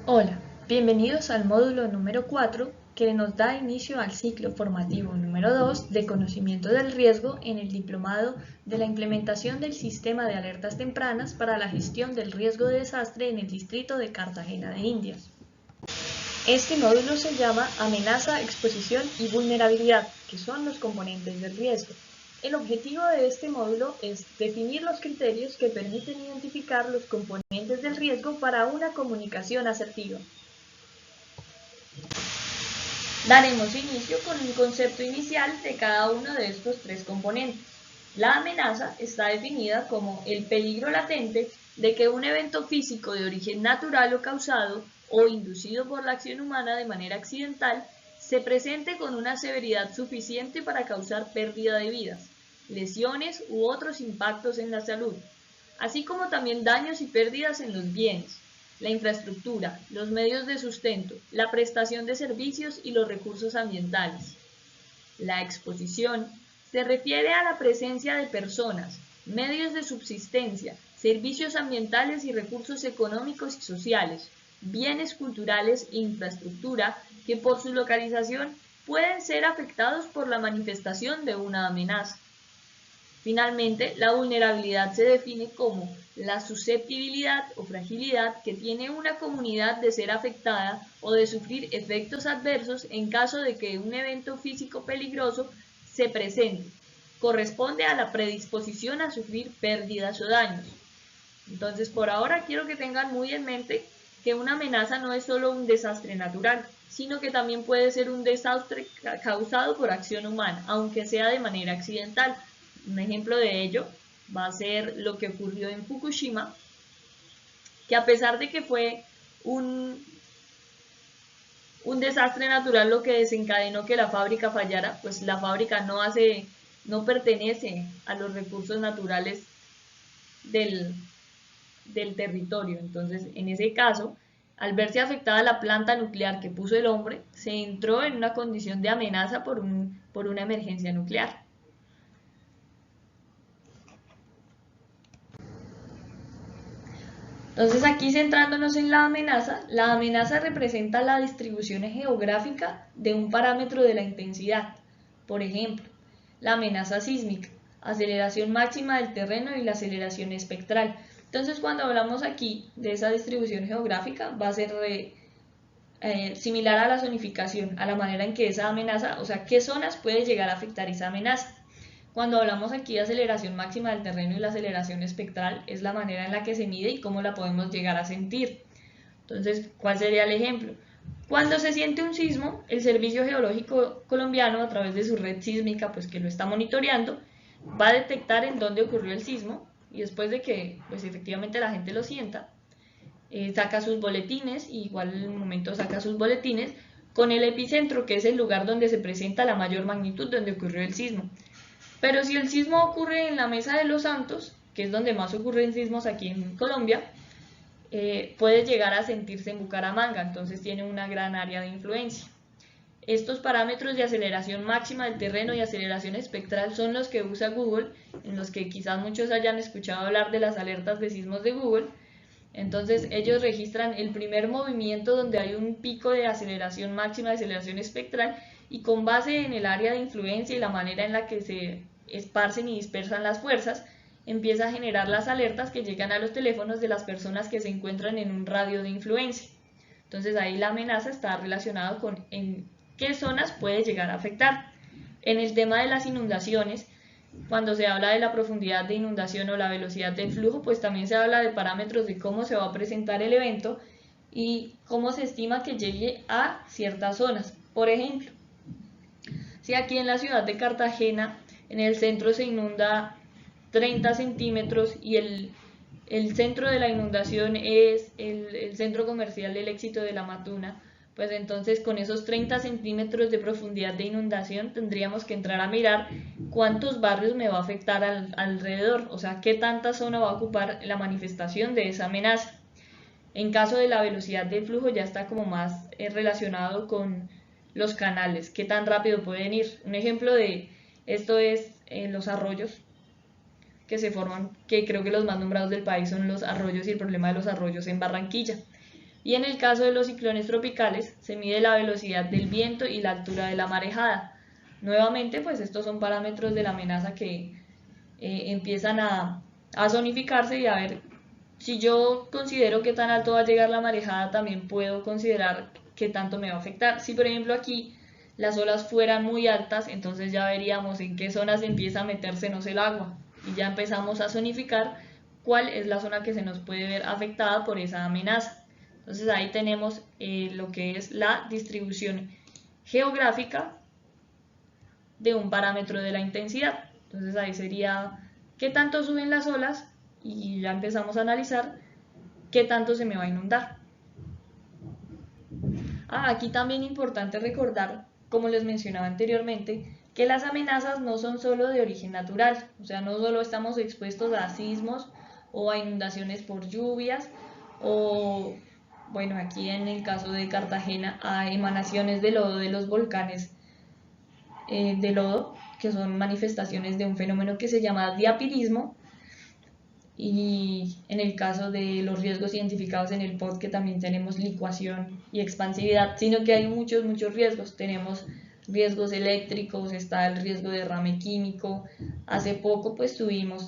Hola, bienvenidos al módulo número 4 que nos da inicio al ciclo formativo número 2 de conocimiento del riesgo en el diplomado de la implementación del sistema de alertas tempranas para la gestión del riesgo de desastre en el distrito de Cartagena de Indias. Este módulo se llama amenaza, exposición y vulnerabilidad, que son los componentes del riesgo. El objetivo de este módulo es definir los criterios que permiten identificar los componentes del riesgo para una comunicación asertiva. Daremos inicio con un concepto inicial de cada uno de estos tres componentes. La amenaza está definida como el peligro latente de que un evento físico de origen natural o causado o inducido por la acción humana de manera accidental se presente con una severidad suficiente para causar pérdida de vidas, lesiones u otros impactos en la salud, así como también daños y pérdidas en los bienes, la infraestructura, los medios de sustento, la prestación de servicios y los recursos ambientales. La exposición se refiere a la presencia de personas, medios de subsistencia, servicios ambientales y recursos económicos y sociales, bienes culturales e infraestructura que por su localización pueden ser afectados por la manifestación de una amenaza. Finalmente, la vulnerabilidad se define como la susceptibilidad o fragilidad que tiene una comunidad de ser afectada o de sufrir efectos adversos en caso de que un evento físico peligroso se presente. Corresponde a la predisposición a sufrir pérdidas o daños. Entonces, por ahora quiero que tengan muy en mente que una amenaza no es solo un desastre natural, sino que también puede ser un desastre causado por acción humana, aunque sea de manera accidental. Un ejemplo de ello va a ser lo que ocurrió en Fukushima, que a pesar de que fue un desastre natural lo que desencadenó que la fábrica fallara, pues la fábrica no pertenece a los recursos naturales del, del territorio. Entonces, en ese caso, al verse afectada la planta nuclear que puso el hombre, se entró en una condición de amenaza por una emergencia nuclear. Entonces, aquí centrándonos en la amenaza representa la distribución geográfica de un parámetro de la intensidad. Por ejemplo, la amenaza sísmica, aceleración máxima del terreno y la aceleración espectral. Entonces, cuando hablamos aquí de esa distribución geográfica, va a ser similar a la zonificación, a la manera en que esa amenaza, o sea, qué zonas puede llegar a afectar esa amenaza. Cuando hablamos aquí de aceleración máxima del terreno y la aceleración espectral, es la manera en la que se mide y cómo la podemos llegar a sentir. Entonces, ¿cuál sería el ejemplo? Cuando se siente un sismo, el Servicio Geológico Colombiano, a través de su red sísmica, pues que lo está monitoreando, va a detectar en dónde ocurrió el sismo y después de que pues efectivamente la gente lo sienta, saca sus boletines, y igual en el momento saca sus boletines con el epicentro, que es el lugar donde se presenta la mayor magnitud, donde ocurrió el sismo. Pero si el sismo ocurre en la Mesa de los Santos, que es donde más ocurren sismos aquí en Colombia, puede llegar a sentirse en Bucaramanga, entonces tiene una gran área de influencia. Estos parámetros de aceleración máxima del terreno y aceleración espectral son los que usa Google, en los que quizás muchos hayan escuchado hablar de las alertas de sismos de Google. Entonces ellos registran el primer movimiento donde hay un pico de aceleración máxima, de aceleración espectral, y con base en el área de influencia y la manera en la que se esparcen y dispersan las fuerzas, empieza a generar las alertas que llegan a los teléfonos de las personas que se encuentran en un radio de influencia. Entonces ahí la amenaza está relacionada con en qué zonas puede llegar a afectar. En el tema de las inundaciones, cuando se habla de la profundidad de inundación o la velocidad del flujo, pues también se habla de parámetros de cómo se va a presentar el evento y cómo se estima que llegue a ciertas zonas. Por ejemplo, si aquí en la ciudad de Cartagena, en el centro se inunda 30 centímetros y el centro de la inundación es el centro comercial del Éxito de la Matuna, pues entonces con esos 30 centímetros de profundidad de inundación tendríamos que entrar a mirar cuántos barrios me va a afectar alrededor, o sea, qué tanta zona va a ocupar la manifestación de esa amenaza. En caso de la velocidad del flujo ya está como más relacionado con los canales, qué tan rápido pueden ir. Un ejemplo de esto es los arroyos que se forman, que creo que los más nombrados del país son los arroyos y el problema de los arroyos en Barranquilla. Y en el caso de los ciclones tropicales, se mide la velocidad del viento y la altura de la marejada. Nuevamente, pues estos son parámetros de la amenaza que empiezan a zonificarse y a ver si yo considero que tan alto va a llegar la marejada, también puedo considerar qué tanto me va a afectar. Si por ejemplo aquí las olas fueran muy altas, entonces ya veríamos en qué zonas empieza a metersenos el agua y ya empezamos a zonificar cuál es la zona que se nos puede ver afectada por esa amenaza. Entonces ahí tenemos lo que es la distribución geográfica de un parámetro de la intensidad. Entonces ahí sería qué tanto suben las olas y ya empezamos a analizar qué tanto se me va a inundar. Aquí también importante recordar, como les mencionaba anteriormente, que las amenazas no son solo de origen natural, o sea, no solo estamos expuestos a sismos o a inundaciones por lluvias o, bueno, aquí en el caso de Cartagena, a emanaciones de lodo de los volcanes de lodo, que son manifestaciones de un fenómeno que se llama diapirismo, y en el caso de los riesgos identificados en el POD, que también tenemos licuación y expansividad, sino que hay muchos riesgos. Tenemos riesgos eléctricos, está el riesgo de derrame químico. Hace poco pues estuvimos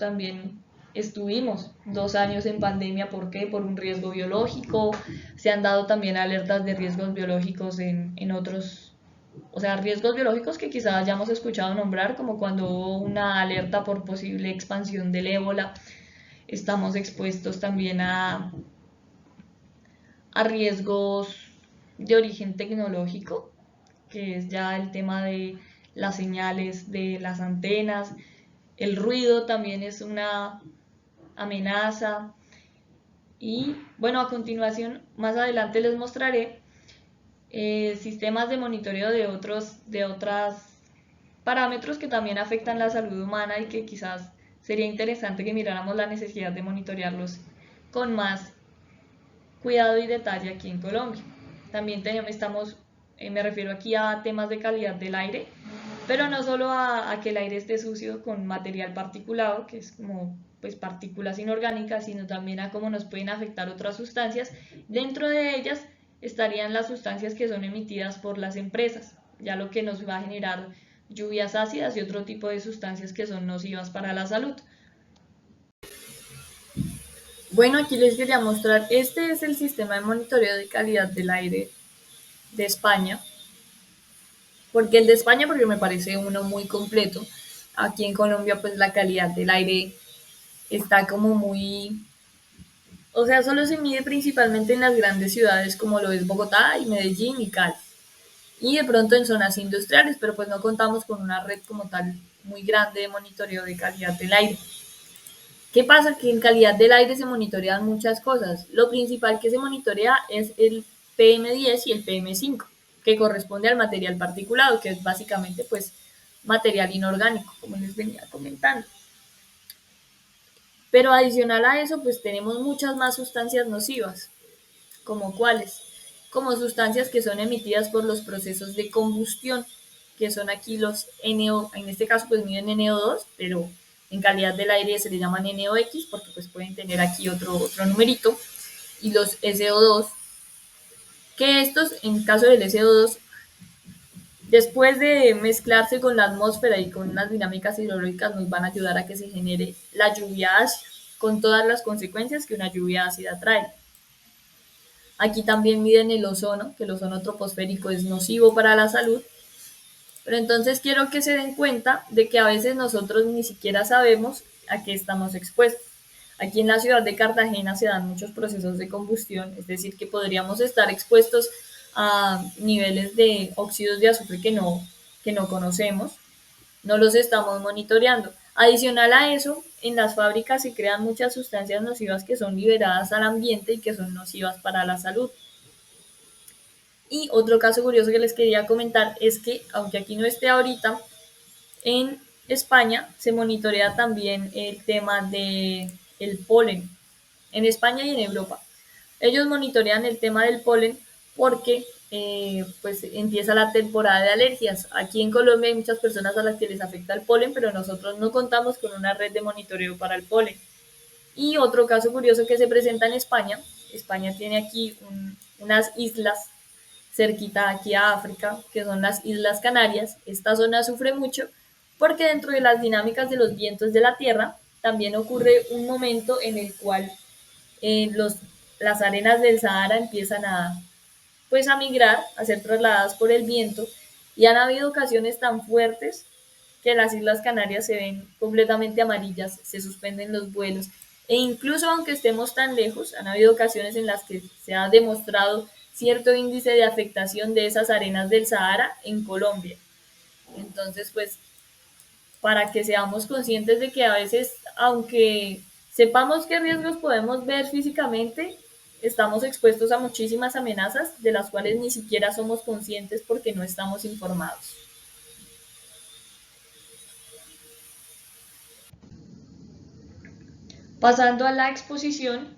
2 años en pandemia. ¿Por qué? Por un riesgo biológico. Se han dado también alertas de riesgos biológicos en otros, o sea, riesgos biológicos que quizás hayamos escuchado nombrar, como cuando hubo una alerta por posible expansión del ébola. Estamos expuestos también a riesgos de origen tecnológico, que es ya el tema de las señales de las antenas. El ruido también es una amenaza. Y bueno, a continuación, más adelante les mostraré sistemas de monitoreo de otros parámetros que también afectan la salud humana y que quizás sería interesante que miráramos la necesidad de monitorearlos con más cuidado y detalle aquí en Colombia. También me refiero aquí a temas de calidad del aire, pero no solo a que el aire esté sucio con material particulado, que es como pues partículas inorgánicas, sino también a cómo nos pueden afectar otras sustancias. Dentro de ellas estarían las sustancias que son emitidas por las empresas, ya lo que nos va a generar lluvias ácidas y otro tipo de sustancias que son nocivas para la salud. Bueno, aquí les quería mostrar, este es el sistema de monitoreo de calidad del aire de España. Porque el de España, porque me parece uno muy completo. Aquí en Colombia, pues la calidad del aire está como muy, o sea, solo se mide principalmente en las grandes ciudades como lo es Bogotá y Medellín y Cali. Y de pronto en zonas industriales, pero pues no contamos con una red como tal muy grande de monitoreo de calidad del aire. ¿Qué pasa? Que en calidad del aire se monitorean muchas cosas. Lo principal que se monitorea es el PM10 y el PM5, que corresponde al material particulado, que es básicamente pues material inorgánico, como les venía comentando. Pero adicional a eso, pues tenemos muchas más sustancias nocivas, como cuáles, como sustancias que son emitidas por los procesos de combustión, que son aquí los NO, en este caso pues miden NO2, pero en calidad del aire se le llaman NOx porque pues pueden tener aquí otro numerito, y los SO2, que estos en caso del SO2, después de mezclarse con la atmósfera y con unas dinámicas hidrológicas, nos van a ayudar a que se genere la lluvia ácida, con todas las consecuencias que una lluvia ácida trae. Aquí también miden el ozono, que el ozono troposférico es nocivo para la salud. Pero entonces quiero que se den cuenta de que a veces nosotros ni siquiera sabemos a qué estamos expuestos. Aquí en la ciudad de Cartagena se dan muchos procesos de combustión, es decir, que podríamos estar expuestos a niveles de óxidos de azufre que no conocemos, no los estamos monitoreando. Adicional a eso, en las fábricas se crean muchas sustancias nocivas que son liberadas al ambiente y que son nocivas para la salud. Y otro caso curioso que les quería comentar es que, aunque aquí no esté ahorita, en España se monitorea también el tema del polen, en España y en Europa. Ellos monitorean el tema del polen porque pues empieza la temporada de alergias. Aquí en Colombia hay muchas personas a las que les afecta el polen, pero nosotros no contamos con una red de monitoreo para el polen. Y otro caso curioso que se presenta en España, España tiene aquí unas islas cerquita aquí a África, que son las Islas Canarias. Esta zona sufre mucho porque dentro de las dinámicas de los vientos de la Tierra también ocurre un momento en el cual las arenas del Sahara empiezan a migrar, a ser trasladadas por el viento, y han habido ocasiones tan fuertes que las Islas Canarias se ven completamente amarillas, se suspenden los vuelos, e incluso aunque estemos tan lejos, han habido ocasiones en las que se ha demostrado cierto índice de afectación de esas arenas del Sahara en Colombia. Entonces, pues, para que seamos conscientes de que a veces, aunque sepamos qué riesgos podemos ver físicamente, estamos expuestos a muchísimas amenazas de las cuales ni siquiera somos conscientes porque no estamos informados. Pasando a la exposición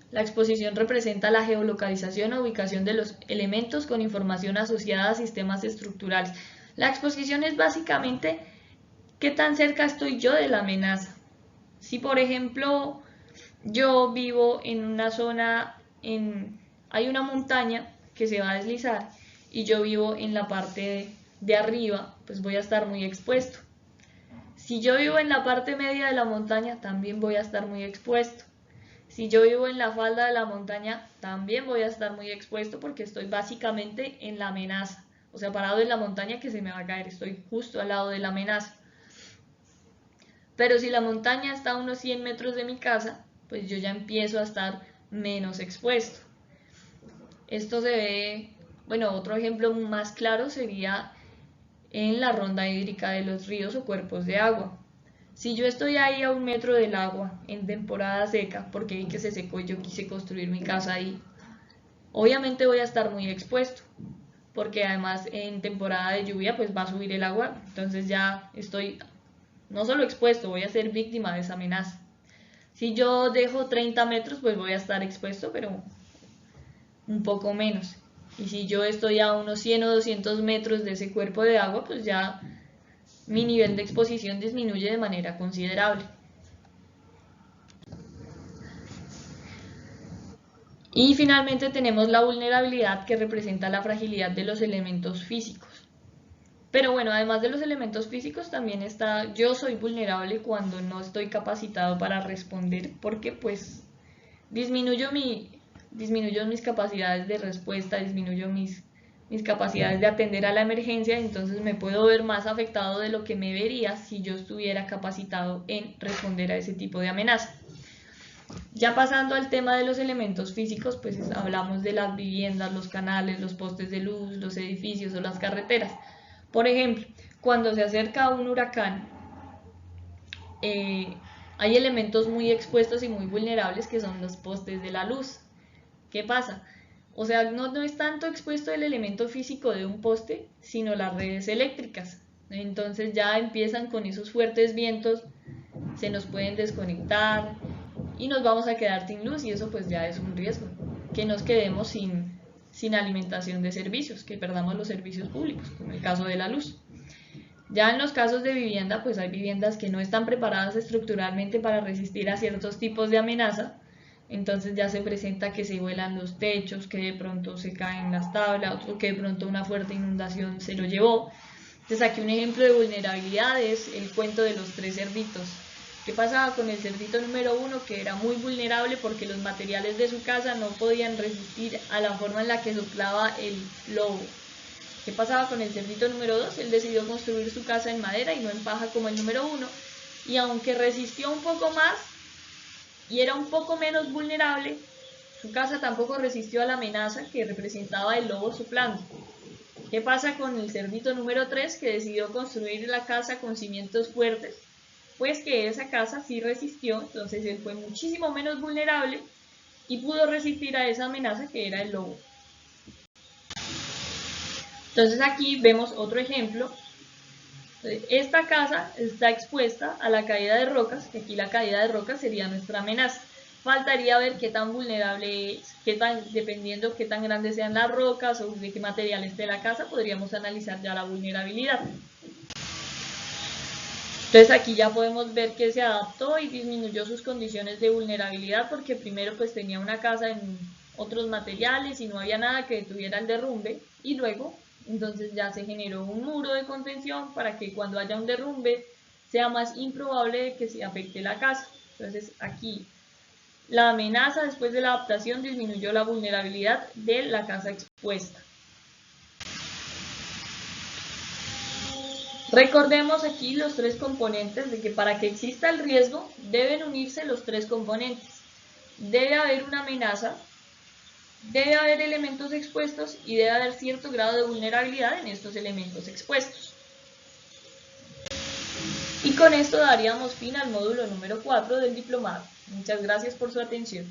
representa la geolocalización o ubicación de los elementos con información asociada a sistemas estructurales. La exposición es básicamente qué tan cerca estoy yo de la amenaza. Si por ejemplo yo vivo en una zona, hay una montaña que se va a deslizar y yo vivo en la parte de arriba, pues voy a estar muy expuesto. Si yo vivo en la parte media de la montaña, también voy a estar muy expuesto. Si yo vivo en la falda de la montaña, también voy a estar muy expuesto porque estoy básicamente en la amenaza. O sea, parado en la montaña que se me va a caer, estoy justo al lado de la amenaza. Pero si la montaña está a unos 100 metros de mi casa, pues yo ya empiezo a estar menos expuesto. Esto se ve, bueno, otro ejemplo más claro sería en la ronda hídrica de los ríos o cuerpos de agua. Si yo estoy ahí a 1 metro del agua en temporada seca, porque vi que se secó y yo quise construir mi casa ahí, obviamente voy a estar muy expuesto, porque además en temporada de lluvia pues va a subir el agua, entonces ya estoy no solo expuesto, voy a ser víctima de esa amenaza. Si yo dejo 30 metros, pues voy a estar expuesto, pero un poco menos. Y si yo estoy a unos 100 o 200 metros de ese cuerpo de agua, pues ya mi nivel de exposición disminuye de manera considerable. Y finalmente tenemos la vulnerabilidad, que representa la fragilidad de los elementos físicos. Pero bueno, además de los elementos físicos también está, yo soy vulnerable cuando no estoy capacitado para responder, porque pues disminuyo mis capacidades de respuesta, disminuyo mis capacidades de atender a la emergencia, entonces me puedo ver más afectado de lo que me vería si yo estuviera capacitado en responder a ese tipo de amenaza. Ya pasando al tema de los elementos físicos, pues hablamos de las viviendas, los canales, los postes de luz, los edificios o las carreteras. Por ejemplo, cuando se acerca un huracán, hay elementos muy expuestos y muy vulnerables que son los postes de la luz. ¿Qué pasa? O sea, no es tanto expuesto el elemento físico de un poste, sino las redes eléctricas. Entonces ya empiezan con esos fuertes vientos, se nos pueden desconectar y nos vamos a quedar sin luz, y eso pues ya es un riesgo, que nos quedemos sin alimentación de servicios, que perdamos los servicios públicos, como el caso de la luz. Ya en los casos de vivienda, pues hay viviendas que no están preparadas estructuralmente para resistir a ciertos tipos de amenaza, entonces ya se presenta que se vuelan los techos, que de pronto se caen las tablas, o que de pronto una fuerte inundación se lo llevó. Entonces aquí un ejemplo de vulnerabilidad es el cuento de los 3 cerditos. ¿Qué pasaba con el cerdito número 1? Que era muy vulnerable porque los materiales de su casa no podían resistir a la forma en la que soplaba el lobo. ¿Qué pasaba con el cerdito número 2? Él decidió construir su casa en madera y no en paja como el número 1, y aunque resistió un poco más y era un poco menos vulnerable, su casa tampoco resistió a la amenaza que representaba el lobo soplando. ¿Qué pasa con el cerdito número 3, que decidió construir la casa con cimientos fuertes? Pues que esa casa sí resistió, entonces él fue muchísimo menos vulnerable y pudo resistir a esa amenaza que era el lobo. Entonces aquí vemos otro ejemplo. Esta casa está expuesta a la caída de rocas, que aquí la caída de rocas sería nuestra amenaza. Faltaría ver qué tan vulnerable es, dependiendo qué tan grandes sean las rocas o de qué material esté la casa, podríamos analizar ya la vulnerabilidad. Entonces aquí ya podemos ver que se adaptó y disminuyó sus condiciones de vulnerabilidad, porque primero pues tenía una casa otros materiales y no había nada que detuviera el derrumbe, y luego entonces ya se generó un muro de contención para que cuando haya un derrumbe sea más improbable de que se afecte la casa. Entonces aquí la amenaza después de la adaptación disminuyó la vulnerabilidad de la casa expuesta. Recordemos aquí los tres componentes de que para que exista el riesgo deben unirse los tres componentes. Debe haber una amenaza, debe haber elementos expuestos y debe haber cierto grado de vulnerabilidad en estos elementos expuestos. Y con esto daríamos fin al módulo número 4 del diplomado. Muchas gracias por su atención.